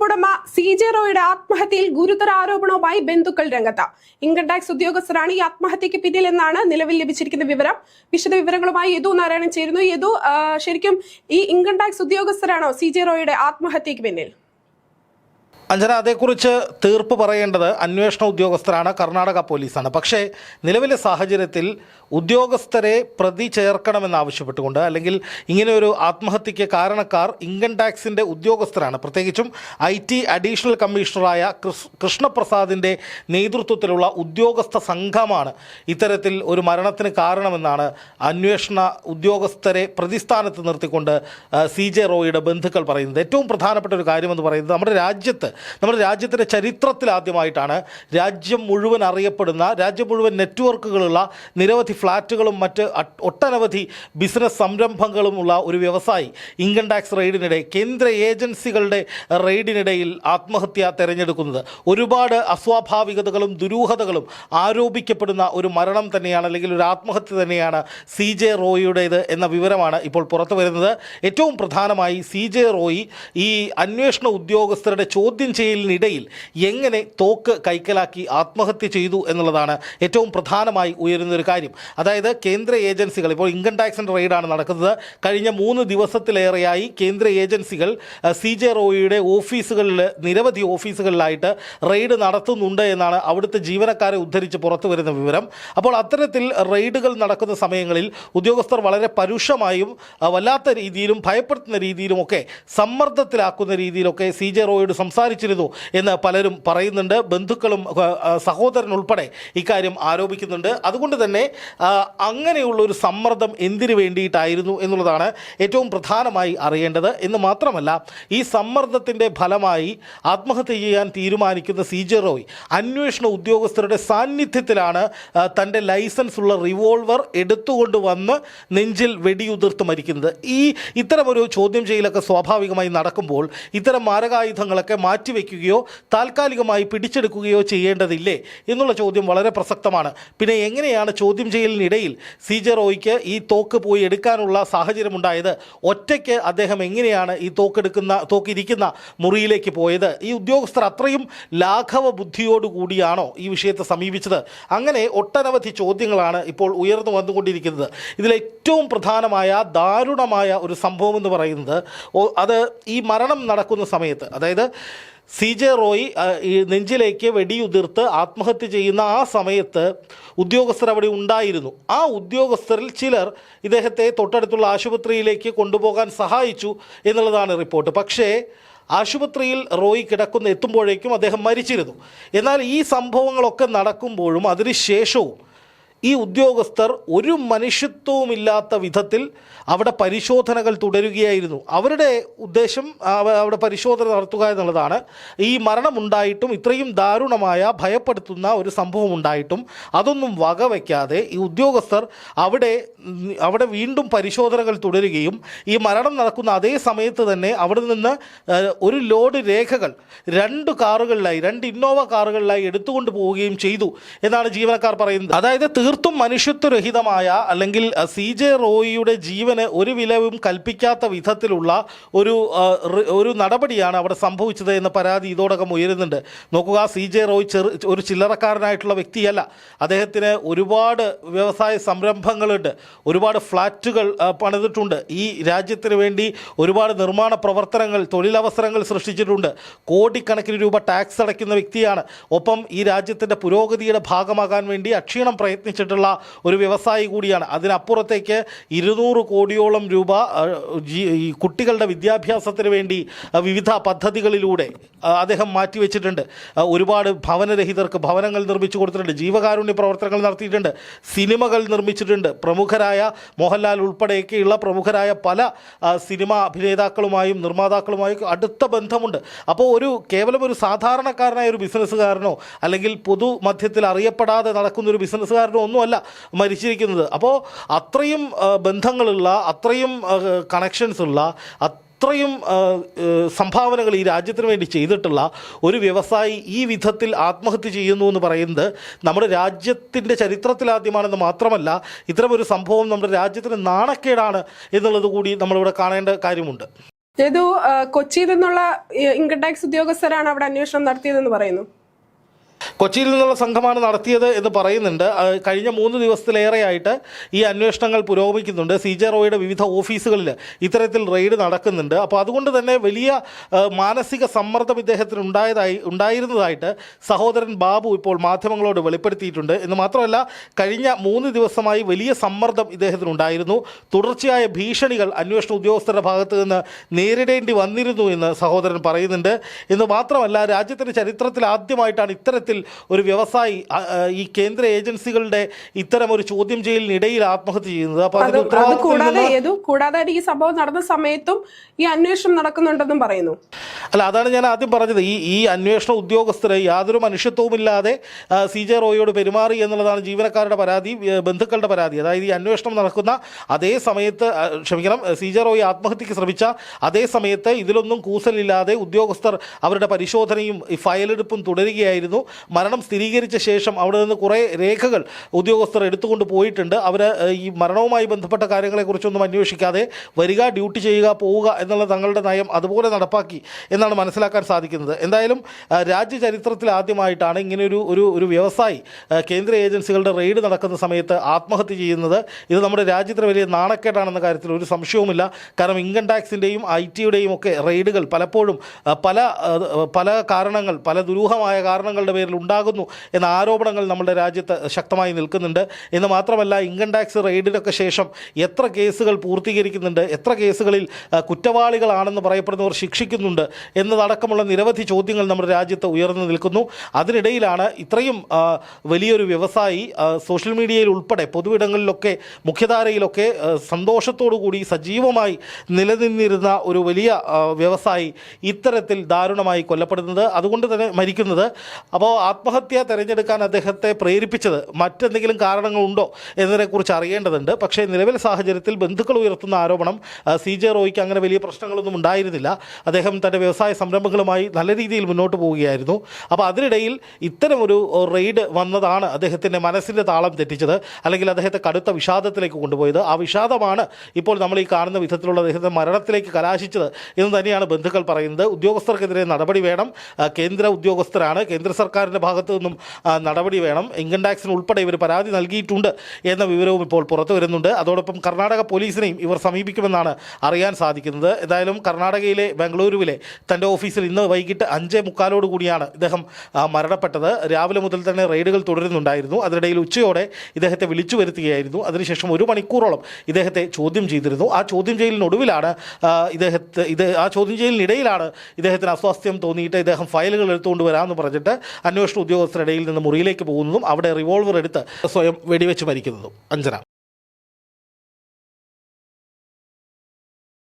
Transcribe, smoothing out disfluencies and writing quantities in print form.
ഉടമ CJ റോയിയുടെ ആത്മഹത്യയിൽ ഗുരുതര ആരോപണവുമായി ബന്ധുക്കൾ രംഗത്ത്. ഇൻകം ടാക്സ് ഉദ്യോഗസ്ഥരാണ് ഈ ആത്മഹത്യക്ക് പിന്നിലെന്നാണ് നിലവിൽ ലഭിച്ചിരിക്കുന്ന വിവരം. വിശദ വിവരങ്ങളുമായി യദു നാരായണൻ ചേരുന്നു. യദു, ശരിക്കും ഈ ഇൻകം ടാക്സ് ഉദ്യോഗസ്ഥരാണോ CJ റോയിയുടെ ആത്മഹത്യക്ക് പിന്നിൽ? അഞ്ജന, അതേക്കുറിച്ച് തീർപ്പ് പറയേണ്ടത് അന്വേഷണ ഉദ്യോഗസ്ഥരാണ്, കർണാടക പോലീസാണ്. പക്ഷേ നിലവിലെ സാഹചര്യത്തിൽ ഉദ്യോഗസ്ഥരെ പ്രതി ചേർക്കണമെന്നാവശ്യപ്പെട്ടുകൊണ്ട്, അല്ലെങ്കിൽ ഇങ്ങനെ ഒരു ആത്മഹത്യയ്ക്ക് കാരണക്കാർ ഇൻകം ടാക്സിൻ്റെ ഉദ്യോഗസ്ഥരാണ്, പ്രത്യേകിച്ചും IT അഡീഷണൽ കമ്മീഷണറായ കൃഷ്ണപ്രസാദിൻ്റെ നേതൃത്വത്തിലുള്ള ഉദ്യോഗസ്ഥ സംഘമാണ് ഇത്തരത്തിൽ ഒരു മരണത്തിന് കാരണമെന്നാണ് അന്വേഷണ ഉദ്യോഗസ്ഥരെ പ്രതിസ്ഥാനത്ത് നിർത്തിക്കൊണ്ട് CJ റോയിയുടെ ബന്ധുക്കൾ പറയുന്നത്. ഏറ്റവും പ്രധാനപ്പെട്ട ഒരു കാര്യമെന്ന് പറയുന്നത്, നമ്മുടെ രാജ്യത്തിൻ്റെ ചരിത്രത്തിലാദ്യമായിട്ടാണ് രാജ്യം മുഴുവൻ അറിയപ്പെടുന്ന, രാജ്യം മുഴുവൻ നെറ്റ്വർക്കുകളുള്ള, നിരവധി ഫ്ലാറ്റുകളും മറ്റ് ഒട്ടനവധി ബിസിനസ് സംരംഭങ്ങളുമുള്ള ഒരു വ്യവസായി ഇൻകം ടാക്സ് റെയ്ഡിനിടെ, കേന്ദ്ര ഏജൻസികളുടെ റെയ്ഡിനിടയിൽ ആത്മഹത്യ തിരഞ്ഞെടുക്കുന്നത്. ഒരുപാട് അസ്വാഭാവികതകളും ദുരൂഹതകളും ആരോപിക്കപ്പെടുന്ന ഒരു മരണം തന്നെയാണ്, അല്ലെങ്കിൽ ഒരു ആത്മഹത്യ തന്നെയാണ് CJ റോയിയുടേത് എന്ന വിവരമാണ് ഇപ്പോൾ പുറത്തു വരുന്നത്. ഏറ്റവും പ്രധാനമായി CJ റോയി ഈ അന്വേഷണ ഉദ്യോഗസ്ഥരുടെ ചോദ്യം ചെയ്യലിനിടയിൽ എങ്ങനെ തോക്ക് കൈക്കലാക്കി ആത്മഹത്യ ചെയ്തു എന്നുള്ളതാണ് ഏറ്റവും പ്രധാനമായി ഉയരുന്നൊരു കാര്യം. അതായത് കേന്ദ്ര ഏജൻസികൾ, ഇപ്പോൾ ഇൻകം ടാക്സിൻ്റെ റെയ്ഡാണ് നടക്കുന്നത്. കഴിഞ്ഞ 3 ദിവസത്തിലേറെയായി കേന്ദ്ര ഏജൻസികൾ CJ റോയിയുടെ ഓഫീസുകളിൽ, നിരവധി ഓഫീസുകളിലായിട്ട് റെയ്ഡ് നടത്തുന്നുണ്ട് എന്നാണ് അവിടുത്തെ ജീവനക്കാരെ ഉദ്ധരിച്ച് പുറത്തു വരുന്ന വിവരം. അപ്പോൾ അത്തരത്തിൽ റെയ്ഡുകൾ നടക്കുന്ന സമയങ്ങളിൽ ഉദ്യോഗസ്ഥർ വളരെ പരുഷമായും വല്ലാത്ത രീതിയിലും ഭയപ്പെടുത്തുന്ന രീതിയിലുമൊക്കെ, സമ്മർദ്ദത്തിലാക്കുന്ന രീതിയിലൊക്കെ CJ റോയോട് സംസാരിച്ചിരുന്നു എന്ന് പലരും പറയുന്നുണ്ട്. ബന്ധുക്കളും സഹോദരനുൾപ്പെടെ ഇക്കാര്യം ആരോപിക്കുന്നുണ്ട്. അതുകൊണ്ട് തന്നെ അങ്ങനെയുള്ളൊരു സമ്മർദ്ദം എന്തിനു വേണ്ടിയിട്ടായിരുന്നു എന്നുള്ളതാണ് ഏറ്റവും പ്രധാനമായി അറിയേണ്ടത്. എന്ന് മാത്രമല്ല, ഈ സമ്മർദ്ദത്തിൻ്റെ ഫലമായി ആത്മഹത്യ ചെയ്യാൻ തീരുമാനിക്കുന്ന CJ റോയ് അന്വേഷണ ഉദ്യോഗസ്ഥരുടെ സാന്നിധ്യത്തിലാണ് തൻ്റെ ലൈസൻസ് ഉള്ള റിവോൾവർ എടുത്തുകൊണ്ട് വന്ന് നെഞ്ചിൽ വെടിയുതിർത്ത് മരിക്കുന്നത്. ഇത്തരമൊരു ചോദ്യം ചെയ്യലൊക്കെ സ്വാഭാവികമായി നടക്കുമ്പോൾ ഇത്തരം മാരകായുധങ്ങളൊക്കെ മാറ്റിവെക്കുകയോ താൽക്കാലികമായി പിടിച്ചെടുക്കുകയോ ചെയ്യേണ്ടതില്ലേ എന്നുള്ള ചോദ്യം വളരെ പ്രസക്തമാണ്. പിന്നെ എങ്ങനെയാണ് ചോദ്യം ചെയ്യലിനിടയിൽ CJ റോയ്ക്ക് ഈ തോക്ക് പോയി എടുക്കാനുള്ള സാഹചര്യമുണ്ടായത്? ഒറ്റയ്ക്ക് അദ്ദേഹം എങ്ങനെയാണ് ഈ തോക്കിരിക്കുന്ന മുറിയിലേക്ക് പോയത്? ഈ ഉദ്യോഗസ്ഥർ അത്രയും ലാഘവ ബുദ്ധിയോടുകൂടിയാണോ ഈ വിഷയത്തെ സമീപിച്ചത്? അങ്ങനെ ഒട്ടനവധി ചോദ്യങ്ങളാണ് ഇപ്പോൾ ഉയർന്നു വന്നുകൊണ്ടിരിക്കുന്നത്. ഇതിലേറ്റവും പ്രധാനമായ, ദാരുണമായ ഒരു സംഭവം എന്ന് പറയുന്നത്, അത് ഈ മരണം നടക്കുന്ന സമയത്ത്, അതായത് CJ റോയ് ഈ നെഞ്ചിലേക്ക് വെടിയുതിർത്ത് ആത്മഹത്യ ചെയ്യുന്ന ആ സമയത്ത് ഉദ്യോഗസ്ഥർ അവിടെ ഉണ്ടായിരുന്നു. ആ ഉദ്യോഗസ്ഥരിൽ ചിലർ ഇദ്ദേഹത്തെ തൊട്ടടുത്തുള്ള ആശുപത്രിയിലേക്ക് കൊണ്ടുപോകാൻ സഹായിച്ചു എന്നുള്ളതാണ് റിപ്പോർട്ട്. പക്ഷേ ആശുപത്രിയിൽ റോയ് എത്തുമ്പോഴേക്കും അദ്ദേഹം മരിച്ചിരുന്നു. എന്നാൽ ഈ സംഭവങ്ങളൊക്കെ നടക്കുമ്പോഴും അതിനുശേഷവും ഈ ഉദ്യോഗസ്ഥർ ഒരു മനുഷ്യത്വവുമില്ലാത്ത വിധത്തിൽ അവിടെ പരിശോധനകൾ തുടരുകയായിരുന്നു. അവരുടെ ഉദ്ദേശം അവിടെ പരിശോധന നടത്തുക എന്നുള്ളതാണ്. ഈ മരണമുണ്ടായിട്ടും, ഇത്രയും ദാരുണമായ, ഭയപ്പെടുത്തുന്ന ഒരു സംഭവം ഉണ്ടായിട്ടും അതൊന്നും വകവയ്ക്കാതെ ഈ ഉദ്യോഗസ്ഥർ അവിടെ വീണ്ടും പരിശോധനകൾ തുടരുകയും ഈ മരണം നടക്കുന്ന അതേ സമയത്ത് തന്നെ അവിടെ നിന്ന് ഒരു ലോഡ് രേഖകൾ 2 ഇന്നോവ കാറുകളിലായി എടുത്തുകൊണ്ട് പോവുകയും ചെയ്തു എന്നാണ് ജീവനക്കാർ പറയുന്നത്. അതായത് തീർത്തും മനുഷ്യത്വരഹിതമായ, അല്ലെങ്കിൽ CJ റോയിയുടെ ജീവന് ഒരു വിലവും കൽപ്പിക്കാത്ത വിധത്തിലുള്ള ഒരു നടപടിയാണ് അവിടെ സംഭവിച്ചത് എന്ന പരാതി ഇതോടകം ഉയരുന്നുണ്ട്. നോക്കുക, CJ റോയ് ഒരു ചില്ലറക്കാരനായിട്ടുള്ള വ്യക്തിയല്ല. അദ്ദേഹത്തിന് ഒരുപാട് വ്യവസായ സംരംഭങ്ങളുണ്ട്, ഒരുപാട് ഫ്ലാറ്റുകൾ പണിതിട്ടുണ്ട്, ഈ രാജ്യത്തിന് വേണ്ടി ഒരുപാട് നിർമ്മാണ പ്രവർത്തനങ്ങൾ, തൊഴിലവസരങ്ങൾ സൃഷ്ടിച്ചിട്ടുണ്ട്, കോടിക്കണക്കിന് രൂപ ടാക്സ് അടയ്ക്കുന്ന വ്യക്തിയാണ്. ഒപ്പം ഈ രാജ്യത്തിൻ്റെ പുരോഗതിയുടെ ഭാഗമാകാൻ വേണ്ടി അക്ഷീണം പ്രയത്നിച്ചിട്ടുള്ള ഒരു വ്യവസായി കൂടിയാണ്. അതിനപ്പുറത്തേക്ക് 200 കോടിയോളം രൂപ ഈ കുട്ടികളുടെ വിദ്യാഭ്യാസത്തിന് വേണ്ടി വിവിധ പദ്ധതികളിലൂടെ അദ്ദേഹം മാറ്റിവെച്ചിട്ടുണ്ട്. ഒരുപാട് ഭവനരഹിതർക്ക് ഭവനങ്ങൾ നിർമ്മിച്ചു കൊടുത്തിട്ടുണ്ട്, ജീവകാരുണ്യ പ്രവർത്തനങ്ങൾ നടത്തിയിട്ടുണ്ട്, സിനിമകൾ നിർമ്മിച്ചിട്ടുണ്ട്. പ്രമുഖരായ മോഹൻലാൽ ഉൾപ്പെടെയൊക്കെയുള്ള പ്രമുഖരായ പല സിനിമാ അഭിനേതാക്കളുമായും നിർമ്മാതാക്കളുമായും അടുത്ത ബന്ധമുണ്ട്. അപ്പോൾ കേവലം ഒരു സാധാരണക്കാരനായ ഒരു ബിസിനസ്സുകാരനോ അല്ലെങ്കിൽ പൊതുമധ്യത്തിൽ അറിയപ്പെടാതെ നടക്കുന്ന ഒരു ബിസിനസ്സുകാരനോ ഒന്നുമല്ല മരിച്ചിരിക്കുന്നത്. അപ്പോൾ അത്രയും ബന്ധങ്ങളുള്ള, അത്രയും കണക്ഷൻസ് ഉള്ള, അത്രയും സംഭാവനകൾ ഈ രാജ്യത്തിന് വേണ്ടി ചെയ്തിട്ടുള്ള ഒരു വ്യവസായി ഈ വിധത്തിൽ ആത്മഹത്യ ചെയ്യുന്നു എന്ന് പറയുന്നത് നമ്മുടെ രാജ്യത്തിൻ്റെ ചരിത്രത്തിലാദ്യമാണെന്ന് മാത്രമല്ല, ഇത്തരമൊരു സംഭവം നമ്മുടെ രാജ്യത്തിന് നാണക്കേടാണ് എന്നുള്ളത് കൂടി നമ്മളിവിടെ കാണേണ്ട കാര്യമുണ്ട്. ഏതോ കൊച്ചിയിൽ നിന്നുള്ള ഇൻകം ടാക്സ് ഉദ്യോഗസ്ഥരാണ് അവിടെ അന്വേഷണം നടത്തിയതെന്ന് പറയുന്നു. കൊച്ചിയിൽ നിന്നുള്ള സംഘമാണ് നടത്തിയത് എന്ന് പറയുന്നുണ്ട്. കഴിഞ്ഞ 3 ദിവസത്തിലേറെയായിട്ട് ഈ അന്വേഷണങ്ങൾ പുരോഗമിക്കുന്നുണ്ട്. CJ റോയിയുടെ വിവിധ ഓഫീസുകളിൽ ഇത്തരത്തിൽ റെയ്ഡ് നടക്കുന്നുണ്ട്. അപ്പോൾ അതുകൊണ്ട് തന്നെ വലിയ മാനസിക സമ്മർദ്ദം ഇദ്ദേഹത്തിന് ഉണ്ടായിരുന്നതായിട്ട് സഹോദരൻ ബാബു ഇപ്പോൾ മാധ്യമങ്ങളോട് വെളിപ്പെടുത്തിയിട്ടുണ്ട്. എന്ന് മാത്രമല്ല, കഴിഞ്ഞ 3 ദിവസമായി വലിയ സമ്മർദ്ദം ഇദ്ദേഹത്തിനുണ്ടായിരുന്നു. തുടർച്ചയായ ഭീഷണികൾ അന്വേഷണ ഉദ്യോഗസ്ഥരുടെ ഭാഗത്ത് നിന്ന് നേരിടേണ്ടി വന്നിരുന്നു എന്ന് സഹോദരൻ പറയുന്നുണ്ട്. എന്ന് മാത്രമല്ല, രാജ്യത്തിൻ്റെ ചരിത്രത്തിൽ ആദ്യമായിട്ടാണ് ഇത്തരത്തിൽ ഒരു വ്യവസായി ഈ കേന്ദ്ര ഏജൻസികളുടെ ഇത്തരം ഒരു ചോദ്യം ചെയ്യലിനിടയിൽ ആത്മഹത്യ ചെയ്യുന്നത്. കൂടാതെ ഈ സംഭവം നടന്ന സമയത്തും ഈ അന്വേഷണം നടക്കുന്നുണ്ടെന്നും പറയുന്നു. അല്ല, അതാണ് ഞാൻ ആദ്യം പറഞ്ഞത്. ഈ അന്വേഷണ ഉദ്യോഗസ്ഥർ യാതൊരു മനുഷ്യത്വവുമില്ലാതെ CJ റോയിയോട് പെരുമാറി എന്നുള്ളതാണ് ജീവനക്കാരുടെ പരാതി, ബന്ധുക്കളുടെ പരാതി. അതായത് ഈ അന്വേഷണം നടക്കുന്ന അതേ സമയത്ത്, CJ റോയി ആത്മഹത്യക്ക് ശ്രമിച്ച അതേ സമയത്ത് ഇതിലൊന്നും കൂസലില്ലാതെ ഉദ്യോഗസ്ഥർ അവരുടെ പരിശോധനയും ഫയലെടുപ്പും തുടരുകയായിരുന്നു. മരണം സ്ഥിരീകരിച്ച ശേഷം അവിടെ നിന്ന് കുറേ രേഖകൾ ഉദ്യോഗസ്ഥർ എടുത്തുകൊണ്ട് പോയിട്ടുണ്ട്. അവർ ഈ മരണവുമായി ബന്ധപ്പെട്ട കാര്യങ്ങളെക്കുറിച്ചൊന്നും അന്വേഷിക്കാതെ വരിക, ഡ്യൂട്ടി ചെയ്യുക, പോവുക എന്നുള്ള തങ്ങളുടെ നയം അതുപോലെ നടപ്പാക്കി എന്നാണ് മനസ്സിലാക്കാൻ സാധിക്കുന്നത്. എന്തായാലും രാജ്യ ചരിത്രത്തിൽ ആദ്യമായിട്ടാണ് ഇങ്ങനെയൊരു ഒരു വ്യവസായി കേന്ദ്ര ഏജൻസികളുടെ റെയ്ഡ് നടക്കുന്ന സമയത്ത് ആത്മഹത്യ ചെയ്യുന്നത്. ഇത് നമ്മുടെ രാജ്യത്തിന് വലിയ നാണക്കേടാണെന്ന കാര്യത്തിൽ ഒരു സംശയവുമില്ല. കാരണം ഇൻകം ടാക്സിൻ്റെയും IT-യുടെയും ഒക്കെ റെയ്ഡുകൾ പലപ്പോഴും പല കാരണങ്ങൾ, പല ദുരൂഹമായ കാരണങ്ങളുടെ പേരിൽ ഉണ്ടാകുന്നു എന്ന ആരോപണങ്ങൾ നമ്മുടെ രാജ്യത്ത് ശക്തമായി നിൽക്കുന്നുണ്ട്. എന്ന് മാത്രമല്ല, ഇൻകം ടാക്സ് റെയ്ഡിനൊക്കെ ശേഷം എത്ര കേസുകൾ പൂർത്തീകരിക്കുന്നുണ്ട്, എത്ര കേസുകളിൽ കുറ്റവാളികളാണെന്ന് പറയപ്പെടുന്നവർ ശിക്ഷിക്കുന്നുണ്ട് എന്നതടക്കമുള്ള നിരവധി ചോദ്യങ്ങൾ നമ്മുടെ രാജ്യത്ത് ഉയർന്നു നിൽക്കുന്നു. അതിനിടയിലാണ് ഇത്രയും വലിയൊരു വ്യവസായി സോഷ്യൽ മീഡിയയിൽ ഉൾപ്പെടെ പൊതുവിടങ്ങളിലൊക്കെ മുഖ്യധാരയിലൊക്കെ സന്തോഷത്തോടു കൂടി സജീവമായി നിലനിന്നിരുന്ന ഒരു വലിയ വ്യവസായി ഇത്തരത്തിൽ ദാരുണമായി കൊല്ലപ്പെടുന്നത്, അതുകൊണ്ട് തന്നെ മരിക്കുന്നത്. അപ്പോൾ ആത്മഹത്യ തിരഞ്ഞെടുക്കാൻ അദ്ദേഹത്തെ പ്രേരിപ്പിച്ചത് മറ്റെന്തെങ്കിലും കാരണങ്ങളുണ്ടോ എന്നതിനെക്കുറിച്ച് അറിയേണ്ടതുണ്ട്. പക്ഷേ നിലവിലെ സാഹചര്യത്തിൽ ബന്ധുക്കൾ ഉയർത്തുന്ന ആരോപണം CJ റോയിക്ക് അങ്ങനെ വലിയ പ്രശ്നങ്ങളൊന്നും ഉണ്ടായിരുന്നില്ല. അദ്ദേഹം തൻ്റെ വ്യവസായ സംരംഭങ്ങളുമായി നല്ല രീതിയിൽ മുന്നോട്ട് പോവുകയായിരുന്നു. അപ്പോൾ അതിനിടയിൽ ഇത്തരമൊരു റെയ്ഡ് വന്നതാണ് അദ്ദേഹത്തിൻ്റെ മനസ്സിൻ്റെ താളം തെറ്റിച്ചത്, അല്ലെങ്കിൽ അദ്ദേഹത്തെ കടുത്ത വിഷാദത്തിലേക്ക് കൊണ്ടുപോയത്. ആ വിഷാദമാണ് ഇപ്പോൾ നമ്മൾ ഈ കാണുന്ന വിധത്തിലുള്ള അദ്ദേഹത്തെ മരണത്തിലേക്ക് കലാശിച്ചത് എന്ന് തന്നെയാണ് ബന്ധുക്കൾ പറയുന്നത്. ഉദ്യോഗസ്ഥർക്കെതിരെ നടപടി വേണം. കേന്ദ്ര ഉദ്യോഗസ്ഥരാണ്, കേന്ദ്ര സർക്കാരിൻ്റെ ഭാഗത്തു നിന്നും നടപടി വേണം. ഇൻകം ടാക്സിന് ഉൾപ്പെടെ ഇവർ പരാതി നൽകിയിട്ടുണ്ട് എന്ന വിവരവും ഇപ്പോൾ പുറത്തു വരുന്നുണ്ട്. അതോടൊപ്പം കർണാടക പോലീസിനെയും ഇവർ സമീപിക്കുമെന്നാണ് അറിയാൻ സാധിക്കുന്നത്. ഏതായാലും കർണാടകയിലെ ബംഗളൂരുവിലെ തൻ്റെ ഓഫീസിൽ ഇന്ന് വൈകിട്ട് 5:45 കൂടിയാണ് ഇദ്ദേഹം മരണപ്പെട്ടത്. രാവിലെ മുതൽ തന്നെ റെയ്ഡുകൾ തുടരുന്നുണ്ടായിരുന്നു. അതിനിടയിൽ ഉച്ചയോടെ ഇദ്ദേഹത്തെ വിളിച്ചു വരുത്തുകയായിരുന്നു. അതിനുശേഷം 1 മണിക്കൂറോളം ഇദ്ദേഹത്തെ ചോദ്യം ചെയ്തിരുന്നു. ആ ചോദ്യം ചെയ്യലിനൊടുവിലാണ് ആ ചോദ്യം ചെയ്യലിനിടയിലാണ് ഇദ്ദേഹത്തിന് അസ്വാസ്ഥ്യം തോന്നിയിട്ട് ഇദ്ദേഹം ഫയലുകൾ എടുത്തുകൊണ്ട് വരാമെന്ന് പറഞ്ഞിട്ട് അന്വേഷണ ഉദ്യോഗസ്ഥരുടെ ഇടയിൽ നിന്ന് മുറിയിലേക്ക് പോകുന്നതും അവിടെ റിവോൾവർ എടുത്ത് സ്വയം വെടിവെച്ച് മരിക്കുന്നതും. അഞ്ജന.